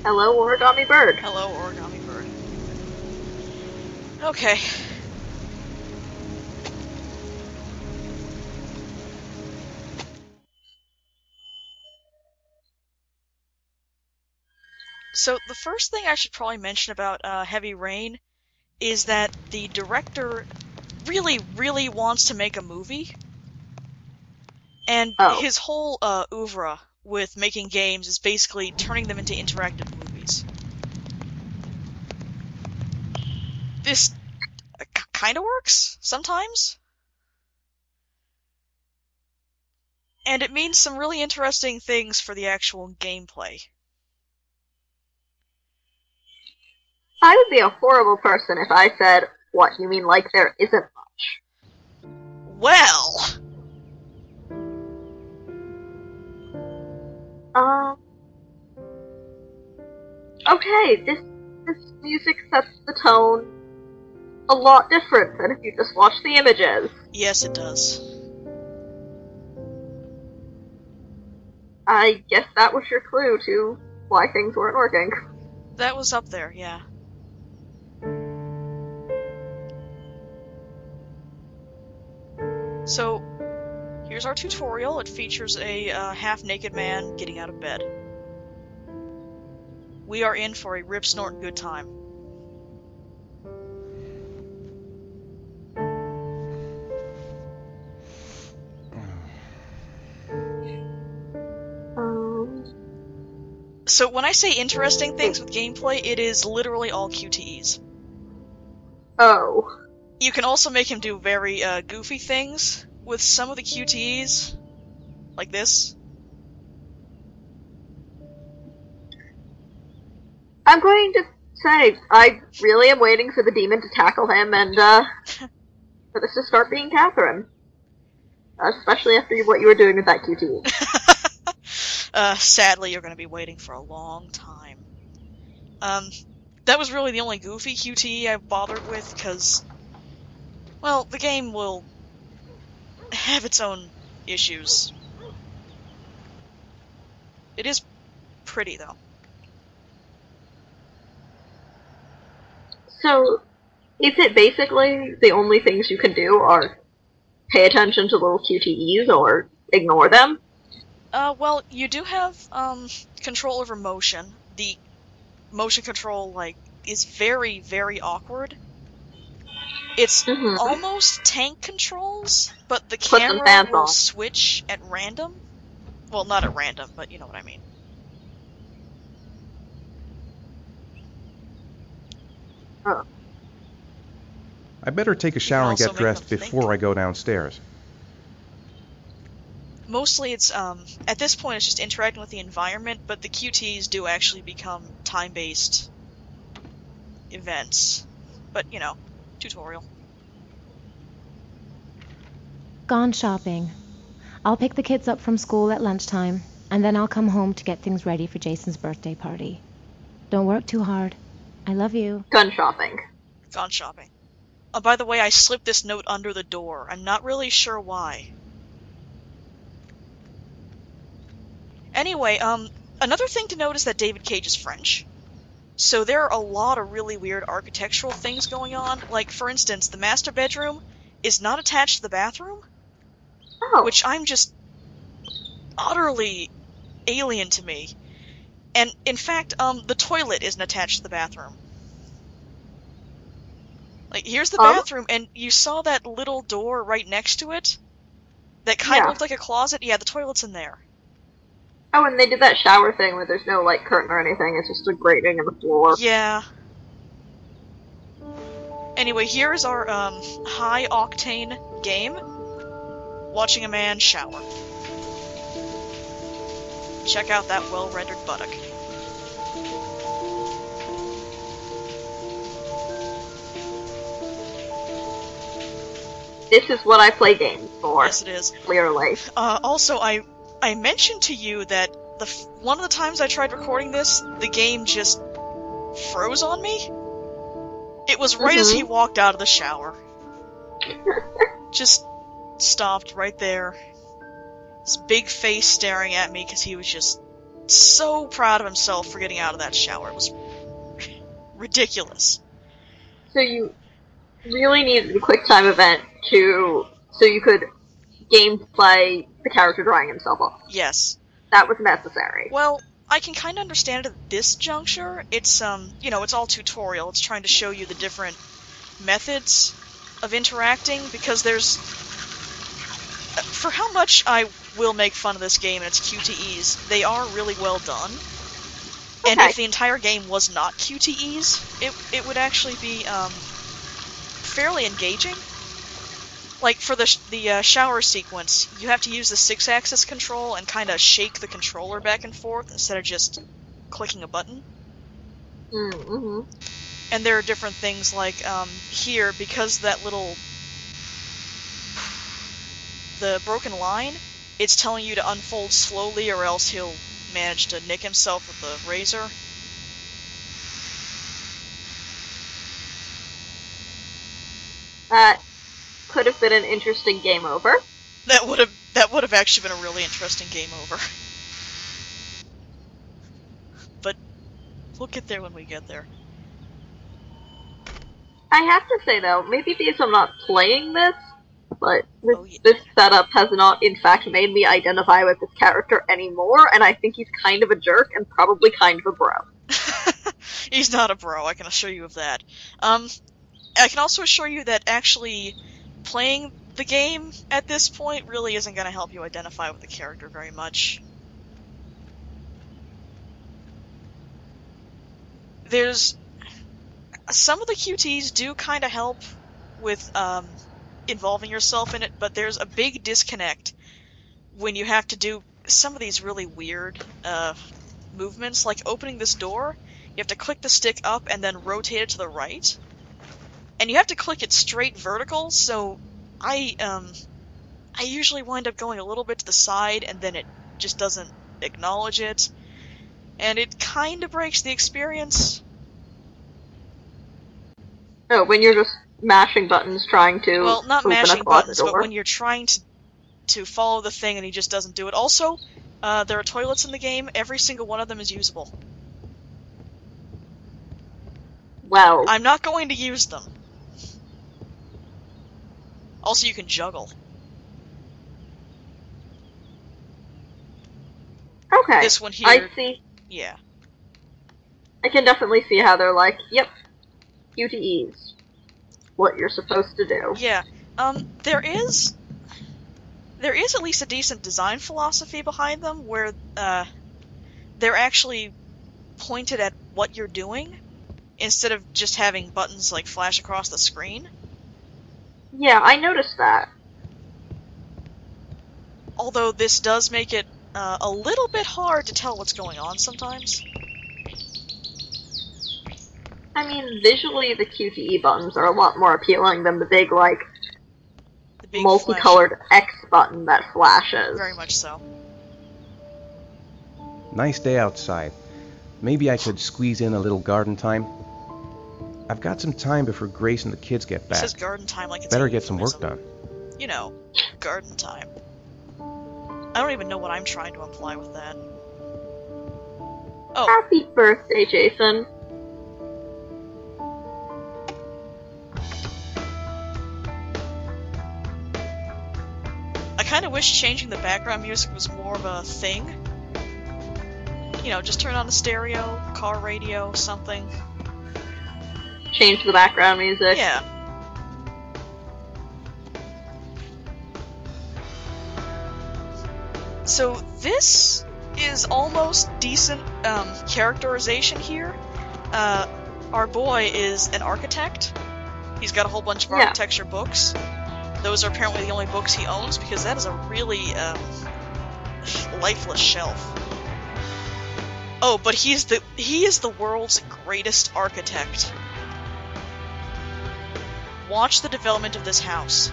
Hello, origami bird. Hello, origami bird. Okay. So the first thing I should probably mention about Heavy Rain is that the director really, really wants to make a movie, and Oh. his whole oeuvre with making games is basically turning them into interactive movies. This kind of works sometimes, and it means some really interesting things for the actual gameplay. I would be a horrible person if I said, what, you mean like there isn't much? Well, Okay, this music sets the tone a lot different than if you just watch the images. yes it does. I guess that was your clue to why things weren't working. That was up there, yeah. So, here's our tutorial. It features a half-naked man getting out of bed. We are in for a rip-snort good time. So when I say interesting things with gameplay, it is literally all QTEs. Oh. You can also make him do very goofy things with some of the QTEs, like this. I'm going to say, I really am waiting for the demon to tackle him and, for this to start being Catherine. Especially after what you were doing with that QTE. Sadly, you're going to be waiting for a long time. That was really the only goofy QTE I bothered with, because, well, the game will have its own issues. It is pretty, though. So, is it basically the only things you can do are pay attention to little QTEs or ignore them? Well, you do have, control over motion. The motion control, like, is very, very awkward. It's almost tank controls, but the Put some camera fans will on. switch at random. Well, not at random, but you know what I mean. Oh. I better take a shower and get dressed before I go downstairs. Mostly it's, at this point it's just interacting with the environment, but the QTs do actually become time-based events. But, you know, tutorial. Gone shopping. I'll pick the kids up from school at lunchtime, and then I'll come home to get things ready for Jason's birthday party. Don't work too hard. I love you. Gun shopping. Gone shopping. Oh, by the way, I slipped this note under the door. I'm not really sure why. Anyway, another thing to note is that David Cage is French. So there are a lot of really weird architectural things going on. Like, for instance, the master bedroom is not attached to the bathroom. Oh. Which I'm just utterly alien to me. And, in fact, the toilet isn't attached to the bathroom. Like, here's the bathroom, and you saw that little door right next to it? That kind of looked like a closet? Yeah, the toilet's in there. Oh, and they did that shower thing where there's no, like, curtain or anything, it's just a grating in the floor. Yeah. Anyway, here is our, high-octane game. Watching a man shower. Check out that well-rendered buttock. This is what I play games for. Yes, it is. Clearly. Also, I mentioned to you that one of the times I tried recording this, the game just froze on me. It was right as he walked out of the shower. Just stopped right there. His big face staring at me because he was just so proud of himself for getting out of that shower. It was ridiculous. So you really needed a quick time event so you could gameplay the character drying himself off. Yes. That was necessary. Well, I can kind of understand it at this juncture. It's, it's all tutorial. It's trying to show you the different methods of interacting, because there's... For how much I will make fun of this game and its QTEs, they are really well done. Okay. And if the entire game was not QTEs, it would actually be, fairly engaging. Like, for the shower sequence, you have to use the 6-axis control and kind of shake the controller back and forth instead of just clicking a button. Mm-hmm. And there are different things like, here, because that the broken line, it's telling you to unfold slowly or else he'll manage to nick himself with the razor. That could have been an interesting game over. That would have actually been a really interesting game over. But we'll get there when we get there. I have to say though, maybe because I'm not playing this, but this setup has not in fact made me identify with this character anymore, and I think he's kind of a jerk and probably kind of a bro. He's not a bro, I can assure you of that. I can also assure you that actually playing the game at this point really isn't going to help you identify with the character very much. Some of the QTs do kind of help with involving yourself in it, but there's a big disconnect when you have to do some of these really weird movements, like opening this door. You have to click the stick up and then rotate it to the right. And you have to click it straight vertical, so I usually wind up going a little bit to the side, and then it just doesn't acknowledge it. And it kind of breaks the experience. Oh, when you're just mashing buttons trying to Well, not open mashing a closet buttons, door. but when you're trying to follow the thing and he just doesn't do it. Also, there are toilets in the game. Every single one of them is usable. Well, I'm not going to use them. Also, you can juggle. okay. This one here... I see. Yeah. I can definitely see how they're like, yep, QTEs. What you're supposed to do. Yeah. There is at least a decent design philosophy behind them, where they're actually pointed at what you're doing, instead of just having buttons like flash across the screen. Yeah, I noticed that. Although this does make it a little bit hard to tell what's going on sometimes. I mean, visually the QTE buttons are a lot more appealing than the big, like, multicolored X button that flashes. Very much so. Nice day outside. Maybe I could squeeze in a little garden time. I've got some time before Grace and the kids get back. It says garden time like it's better get some work done. You know, garden time. I don't even know what I'm trying to imply with that. Oh. Happy birthday, Jason. I kind of wish changing the background music was more of a thing. You know, just turn on the stereo, car radio, something. Change the background music. Yeah. So this is almost decent characterization here. Our boy is an architect. He's got a whole bunch of architecture books. Those are apparently the only books he owns, because that is a really lifeless shelf. Oh, but he is the world's greatest architect. Watch the development of this house.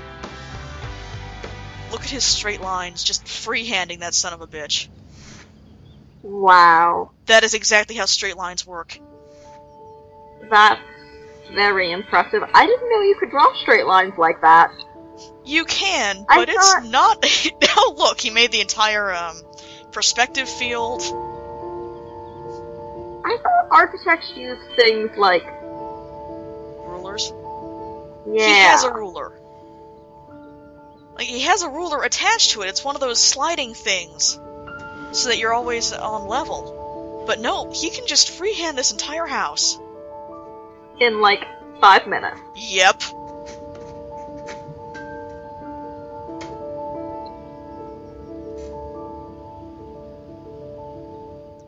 Look at his straight lines, just freehanding that son of a bitch. Wow. That is exactly how straight lines work. That's very impressive. I didn't know you could draw straight lines like that. You can, but it's not... Oh, look, he made the entire perspective field. I thought architects use things like... Rulers? Yeah. He has a ruler. Like, he has a ruler attached to it. It's one of those sliding things. So that you're always on level. But no, he can just freehand this entire house. In, like, 5 minutes. Yep.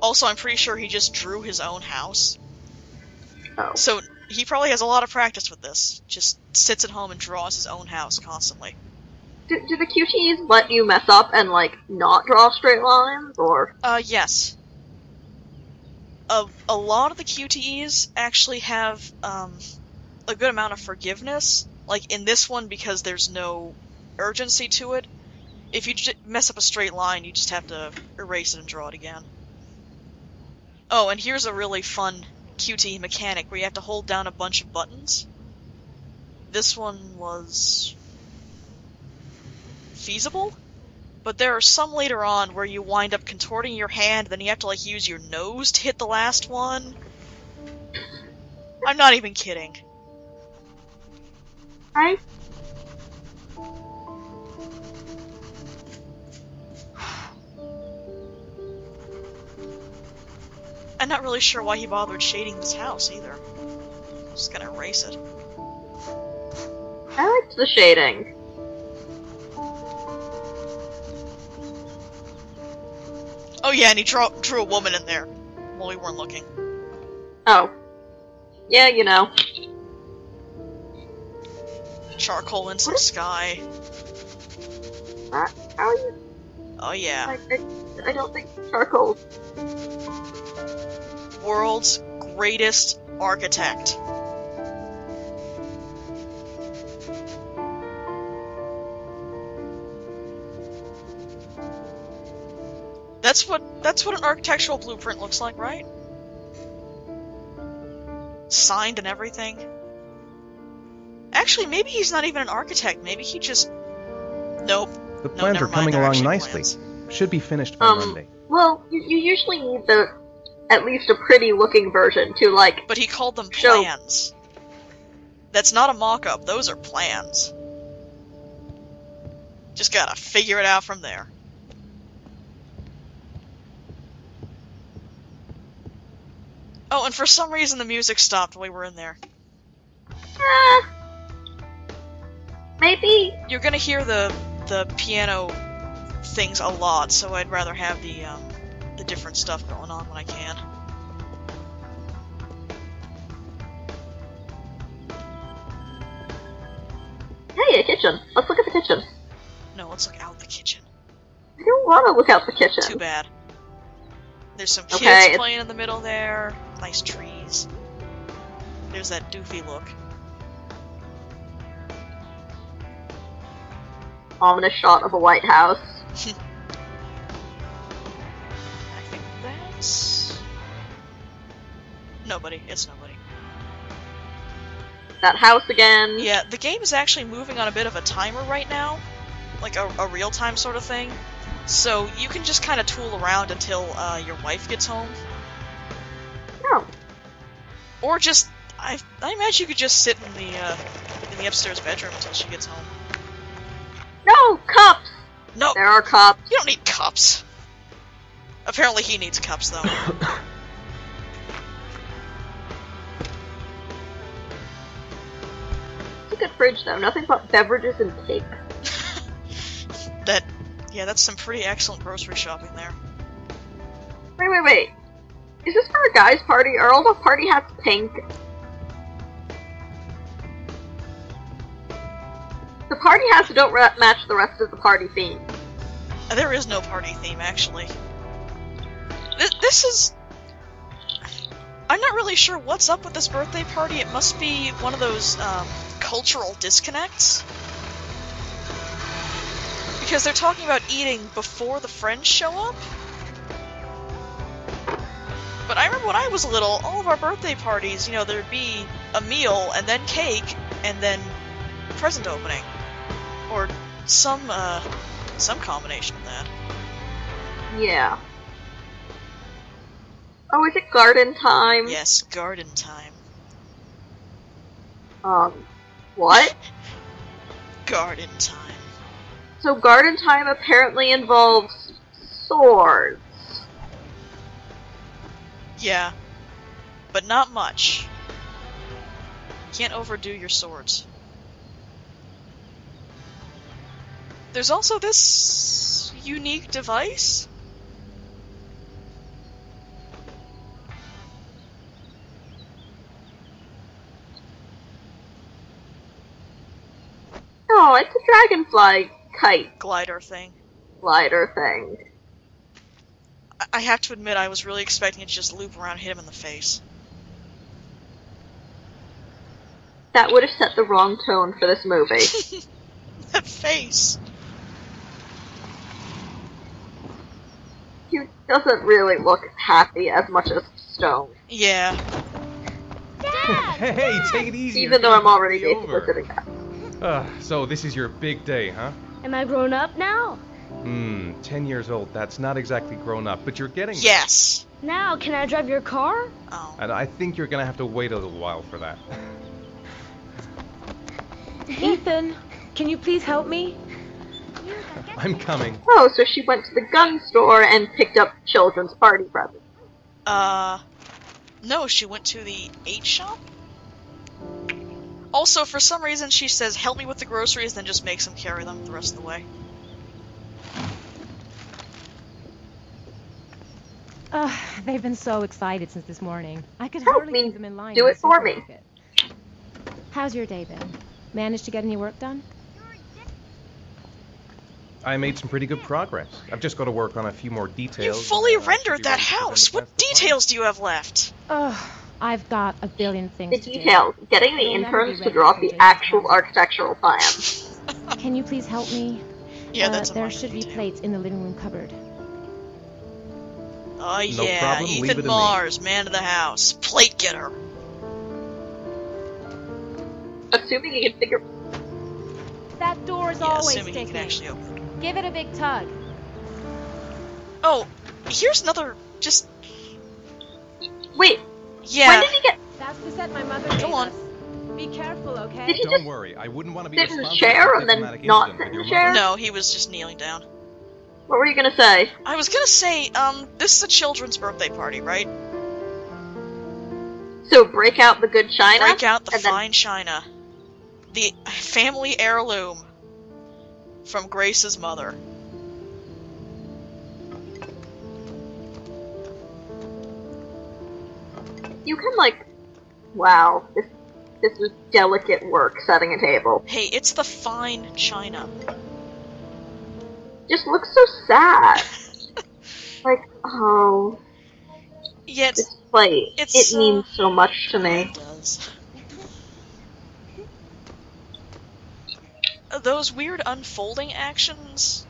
Also, I'm pretty sure he just drew his own house. Oh. So, he probably has a lot of practice with this. Just sits at home and draws his own house constantly. Do the QTEs let you mess up and, like, not draw straight lines, or...? Yes. A lot of the QTEs actually have, a good amount of forgiveness. Like, in this one, because there's no urgency to it. If you mess up a straight line, you just have to erase it and draw it again. Oh, and here's a really fun QTE mechanic where you have to hold down a bunch of buttons. This one was... feasible? But there are some later on where you wind up contorting your hand, then you have to, like, use your nose to hit the last one. I'm not even kidding. I'm not really sure why he bothered shading this house, either. Just gonna erase it. I liked the shading. Oh yeah, and he drew a woman in there while we weren't looking. Oh. Yeah, you know. Charcoal in some sky. How are you... Oh yeah. I don't think charcoal... World's greatest architect. That's what an architectural blueprint looks like, right? Signed and everything. Actually, maybe he's not even an architect. Maybe he just... Nope. The plans are coming along nicely. Plans. Should be finished by Monday. Well, you usually need at least a pretty-looking version to, like... But he called them show... plans. That's not a mock-up. Those are plans. Just gotta figure it out from there. Oh, and for some reason the music stopped while we were in there. Maybe... You're gonna hear the piano things a lot, so I'd rather have the different stuff going on when I can. Hey, a kitchen. Let's look at the kitchen. No, let's look out the kitchen. I don't want to look out the kitchen. Too bad. There's some kids playing in the middle there. Nice trees. There's that doofy look. Ominous shot of a White House. I think that's... Nobody. It's nobody. That house again. Yeah, the game is actually moving on a bit of a timer right now. Like a real-time sort of thing. So you can just kind of tool around until your wife gets home. Oh. Or just... I imagine you could just sit in the upstairs bedroom until she gets home. No! Cups! No! There are cups. You don't need cups. Apparently he needs cups, though. It's a good fridge, though. Nothing but beverages and cake. Yeah, that's some pretty excellent grocery shopping there. Wait. Is this for a guy's party? Are all the party hats pink? The party hats don't match the rest of the party theme. There is no party theme, actually. This is... I'm not really sure what's up with this birthday party. It must be one of those cultural disconnects. Because they're talking about eating before the friends show up. But I remember when I was little, all of our birthday parties, there'd be a meal, and then cake, and then present opening. Or some combination of that. Yeah. Oh, is it garden time? Yes, garden time. What? Garden time. So garden time apparently involves swords. Yeah, but not much. Can't overdo your swords. There's also this unique device. Oh, it's a dragonfly kite Glider thing. glider thing. I have to admit, I was really expecting it to just loop around and hit him in the face. That would have set the wrong tone for this movie. That face! He doesn't really look happy as much as Stone. Yeah. Dad! Hey, take it easy. Even though I'm already basically sitting there. So this is your big day, huh? Am I grown up now? 10 years old. That's not exactly grown up, but you're getting there. Yes! Now, can I drive your car? Oh. And I think you're gonna have to wait a little while for that. Ethan, can you please help me? I'm coming. Oh, so she went to the gun store and picked up children's party presents. No, she went to the 8 shop? Also, for some reason, she says, help me with the groceries, then just makes him carry them the rest of the way. They've been so excited since this morning. I could Help hardly me. keep them in line. Do in it the for me. supermarket. How's your day been? Managed to get any work done? I made some pretty good progress. I've just got to work on a few more details. You fully and, rendered should be that ready to present house! the What rest of the details do you have left? Ugh, I've got a billion things The to details. Getting the You'll never interns be to ready draw for the Jason's actual party. architectural plan. do. Can you please help me? Yeah, that's a There minor should be detail. plates in the living room cupboard. Oh No yeah, problem, leave it Ethan to me. Mars, man of the house, plate getter. Assuming you can figure... That door is Yeah, always assuming you sticky. can actually open it. Give it a big tug. Oh, here's another, just, Wait, yeah. when did he get... That's the set my mother gave on. us. Be careful, okay? Did he Don't just worry, I wouldn't want to be sit in the responsible chair for a and then diplomatic not incident sit in with the your chair? mother. No, he was just kneeling down. What were you gonna say? I was gonna say, this is a children's birthday party, right? So break out the good china? Break out the and then- fine china. The family heirloom from Grace's mother. You can, like... Wow, this was delicate work setting a table. Hey, it's the fine china. Just looks so sad. Like, oh, Yeah, this plate. it's, It means so much to me. It does. Those weird unfolding actions.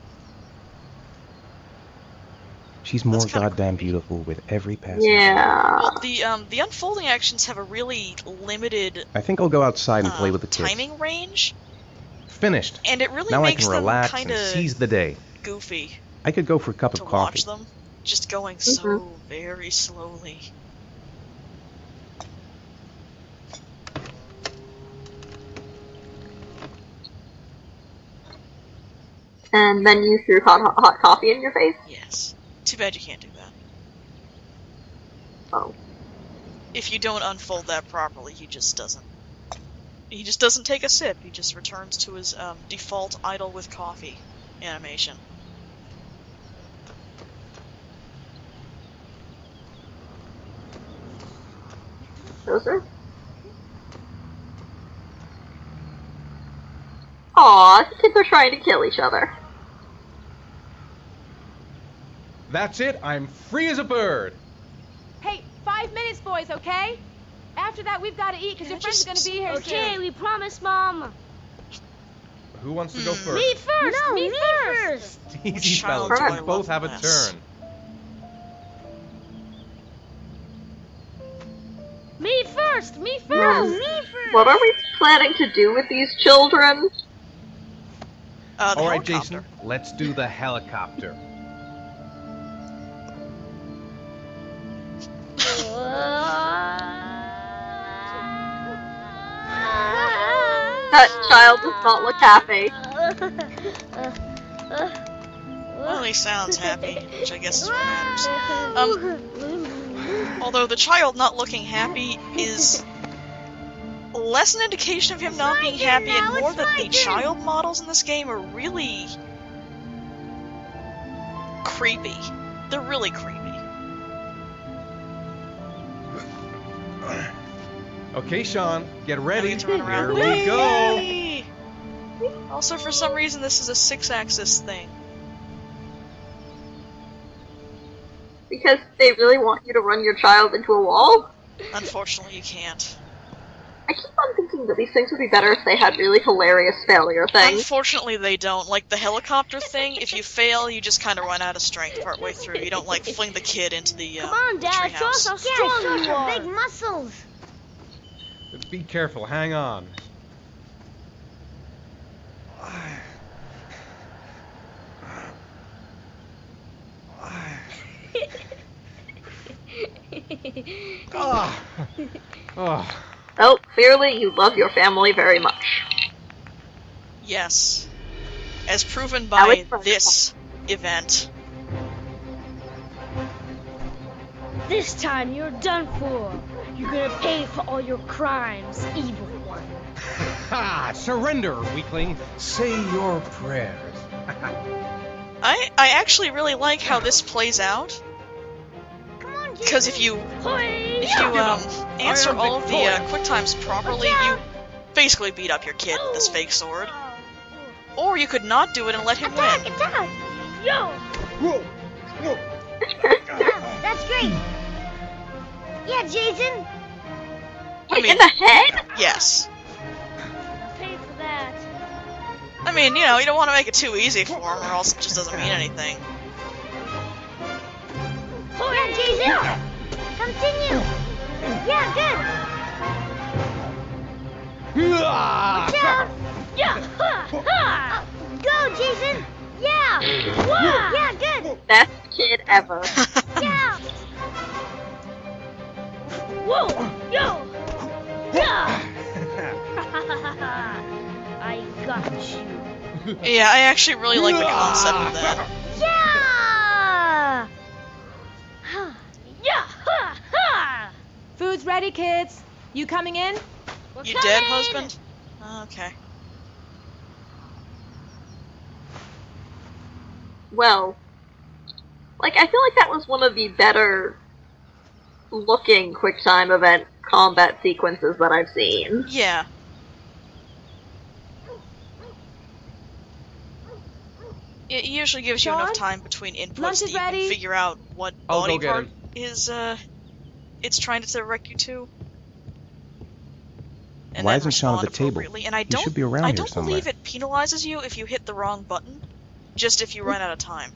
She's more That's kinda goddamn beautiful with every passing day. Yeah. Well, the unfolding actions have a really limited I think I'll go outside and play with the kids. timing range, Finished. and it really Now I makes can them relax kind and of seize the day. goofy I could go for a cup to of coffee. watch them, just going so very slowly. And then you threw hot coffee in your face? Yes. Too bad you can't do that. Oh. If you don't unfold that properly, he just doesn't. He just doesn't take a sip. He just returns to his default idle with coffee animation. Those are... Aw, the kids are trying to kill each other. That's it. I'm free as a bird. Hey, 5 minutes, boys, okay? After that, we've got to eat because your friends are going to be here Okay, soon. we promise, Mom. Who wants to go first? Me first. No, me first. Easy, child fellas. do I We love both have a less? turn. Me first. Me first. No. Me first. What are we planning to do with these children? The All right, helicopter. Jason. Let's do the helicopter. That child does not look happy. Well, he sounds happy, which I guess is what matters. Although the child not looking happy is less an indication of him not being happy and more that the child models in this game are really creepy. They're really creepy. Okay, Sean, get ready. Turn around. Here we go. Whee! Also, for some reason, this is a 6-axis thing. Because they really want you to run your child into a wall? Unfortunately, you can't. I keep on thinking that these things would be better if they had really hilarious failure things. Unfortunately, they don't. Like the helicopter thing, if you fail, you just kind of run out of strength partway through. You don't, like, fling the kid into the Come on, Dad, show us how strong you are. Big muscles. Be careful, hang on. Oh, clearly you love your family very much. Yes. As proven by this event. This time you're done for. You're gonna pay for all your crimes, evil one. Ha! Surrender, weakling. Say your prayers. I actually really like how this plays out. Because if you answer all of the quick times properly, you basically beat up your kid with this fake sword. Or you could not do it and let him win. Attack! Yo! That's great. Yeah, Jason. I mean, in the head? Yes. I'll pay for that. I mean, you know, you don't want to make it too easy for him, or else it just doesn't mean anything. Yeah, Jason. Continue. Yeah, good. Watch out. Yeah. Go, Jason. Yeah. Yeah, good. Best kid ever. Yeah. Whoa. Yo. Yeah. I got you. Yeah, I actually really like the concept of that. Yeah. Yeah. Food's ready, kids. You coming in? You dead, husband? Okay. Well, like, I feel like that was one of the better looking QuickTime event combat sequences that I've seen. Yeah. It usually gives you enough time between inputs that you can figure out what body part is, it's trying to direct you to. And why isn't Sean at the table? And I don't, should be around I here don't somewhere. believe it penalizes you if you hit the wrong button, just if you run out of time.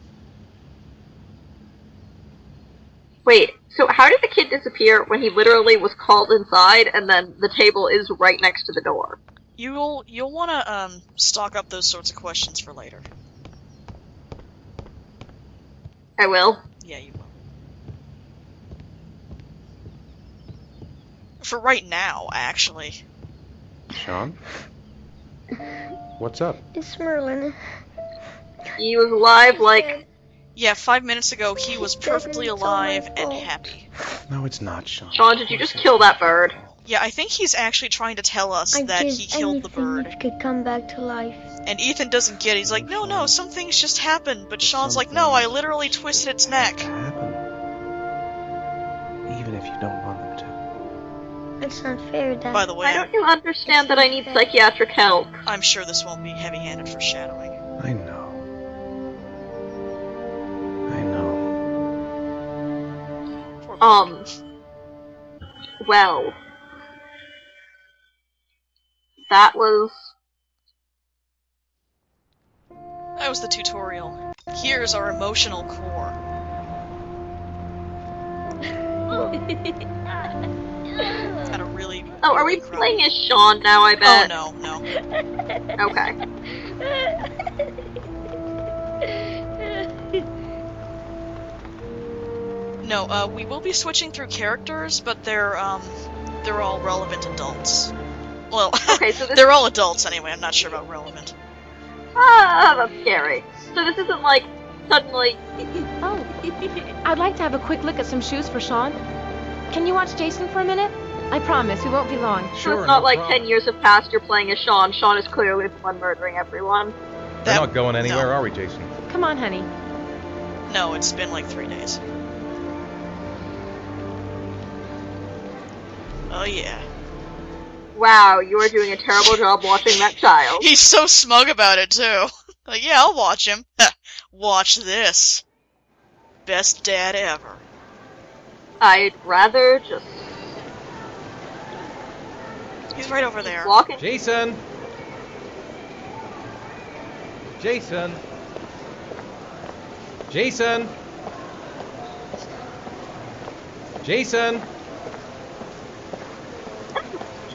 Wait, so how did the kid disappear when he literally was called inside and then the table is right next to the door? You'll want to stock up those sorts of questions for later. I will. Yeah, you will. For right now, actually. Sean? What's up? It's Merlin. He was alive like... Yeah, 5 minutes ago he was perfectly alive and happy. No, it's not, Sean. Sean, did you just kill that bird? Yeah, I think he's actually trying to tell us that he killed the bird. It could come back to life. And Ethan doesn't get it. He's like, no, some things just happen. But Sean's like, no, I literally twisted its neck. Happen. Even if you don't want them to. It's not fair, Dad. By the way, Why don't you understand that I need psychiatric help? I'm sure this won't be heavy-handed foreshadowing. I know. Well, that was the tutorial. Here's our emotional core. It's got a really... Oh, are we playing as Sean now, I bet? Oh, no. Okay. No, we will be switching through characters, but they're all relevant adults. Well, Okay, so they're all adults anyway, I'm not sure about relevant. Ah, that's scary. So this isn't like, suddenly... Oh, I'd like to have a quick look at some shoes for Sean. Can you watch Jason for a minute? I promise, we won't be long. So it's not like 10 years have passed, you're playing as Sean. Sean is clearly the one murdering everyone. We're not going anywhere, are we, Jason? Come on, honey. No, it's been like 3 days. Oh yeah. Wow, you are doing a terrible job watching that child. He's so smug about it, too. Like, yeah, I'll watch him. Watch this. Best dad ever. I'd rather just... He's right over there. Walking. Jason! Jason! Jason! Jason!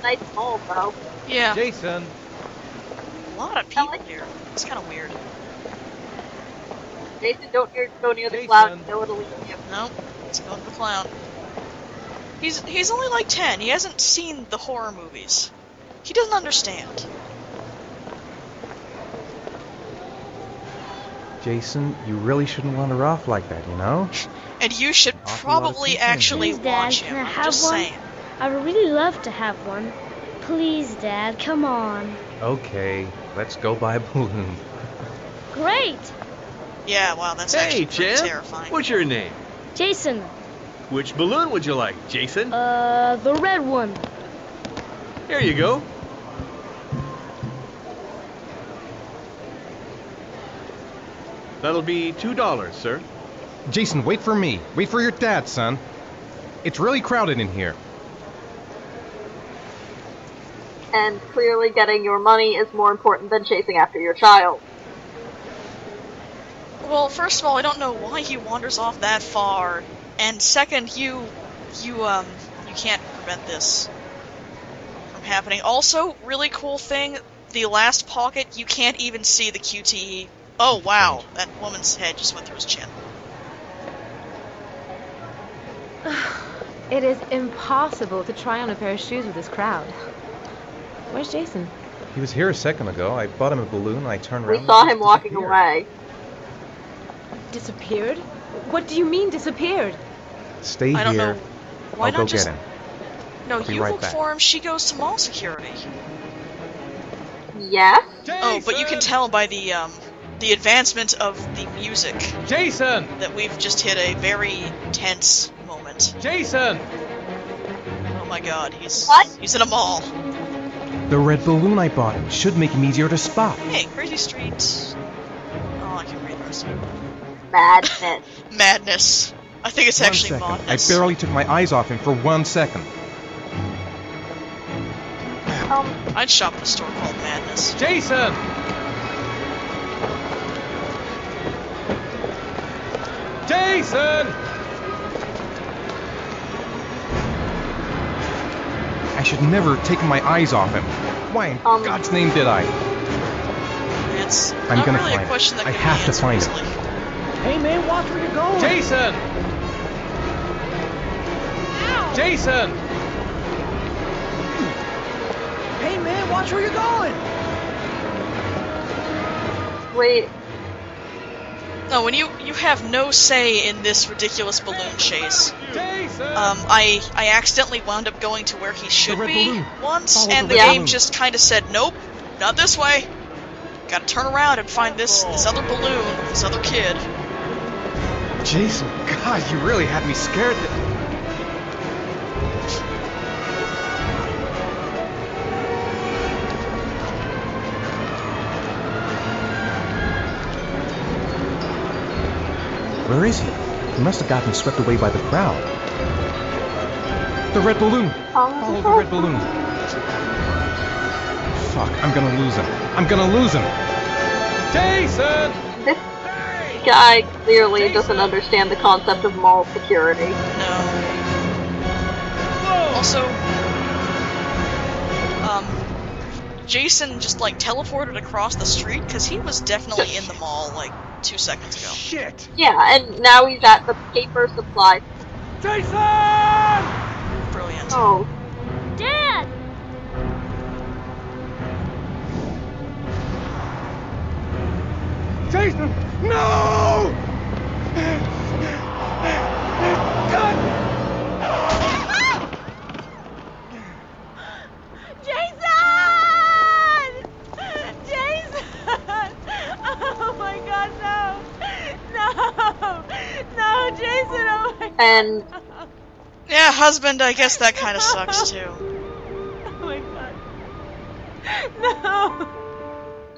Nice home, though. Yeah. Jason! A lot of people here. It's kind of weird. Jason, don't go near the Jason. cloud. No, it'll leave you. Nope. Let's go to the clown. He's only like 10. He hasn't seen the horror movies. He doesn't understand. Jason, you really shouldn't wander off like that, you know? And you should probably actually Please, Dad, watch can him. I I'm have just one? saying. I would really love to have one. Please, Dad, come on. Okay, let's go buy a balloon. Great! Yeah, wow, that's Hey, actually pretty champ. terrifying. What's your name? Jason, Which balloon would you like, Jason? the red one. Here you go. That'll be $2, sir. Jason, wait for me. Wait for your dad, son. It's really crowded in here. And clearly getting your money is more important than chasing after your child. Well, first of all, I don't know why he wanders off that far, and second, you can't prevent this from happening. Also, really cool thing, the last pocket, you can't even see the QTE. Oh wow, that woman's head just went through his chin. It is impossible to try on a pair of shoes with this crowd. Where's Jason? He was here a second ago. I bought him a balloon and I turned around. We saw him walking away. Disappeared? What do you mean disappeared? Stay I don't here. know. Why I'll not go just... get him. No, I'll be you right look back. for him, she goes to mall security. Yes? Oh, but you can tell by the advancement of the music Jason! that we've just hit a very tense moment. Jason! Oh my god, he's in a mall. The red balloon I bought him should make him easier to spot. Hey, Crazy Street. Oh, I can't read the rest of it. Madness. Madness. I think it's actually I madness. barely took my eyes off him for 1 second. I'd shop at a store called Madness. Jason! Jason! I should never have taken my eyes off him. Why in God's name did I? It's I'm not gonna really find a question it. that I can have be to find it. answered easily. Hey man, watch where you're going! Jason! Ow! Jason! Hey man, watch where you're going! Wait. No, when you have no say in this ridiculous balloon chase. Jason! I accidentally wound up going to where he should red be balloon. once, Follow and the the red game balloon. just kind of said, nope, not this way. Gotta turn around and find this other balloon, this other kid. Jason, God, you really had me scared. Where is he? He must have gotten swept away by the crowd. The red balloon! Follow the red balloon. Fuck, I'm gonna lose him. I'm gonna lose him! Jason! This guy clearly doesn't understand the concept of mall security. No. Also, Jason just like teleported across the street because he was definitely in the mall like 2 seconds ago. Shit! Yeah, and now he's at the paper supply. Jason! Brilliant. Oh. Dad! No! Jason! Jason! Oh my god, no! No! No, Jason, oh my god! And Yeah, husband, I guess that kind of sucks too. Oh my god. No!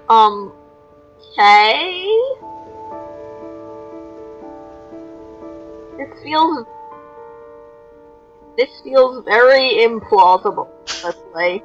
Okay. This feels very implausible, let's say.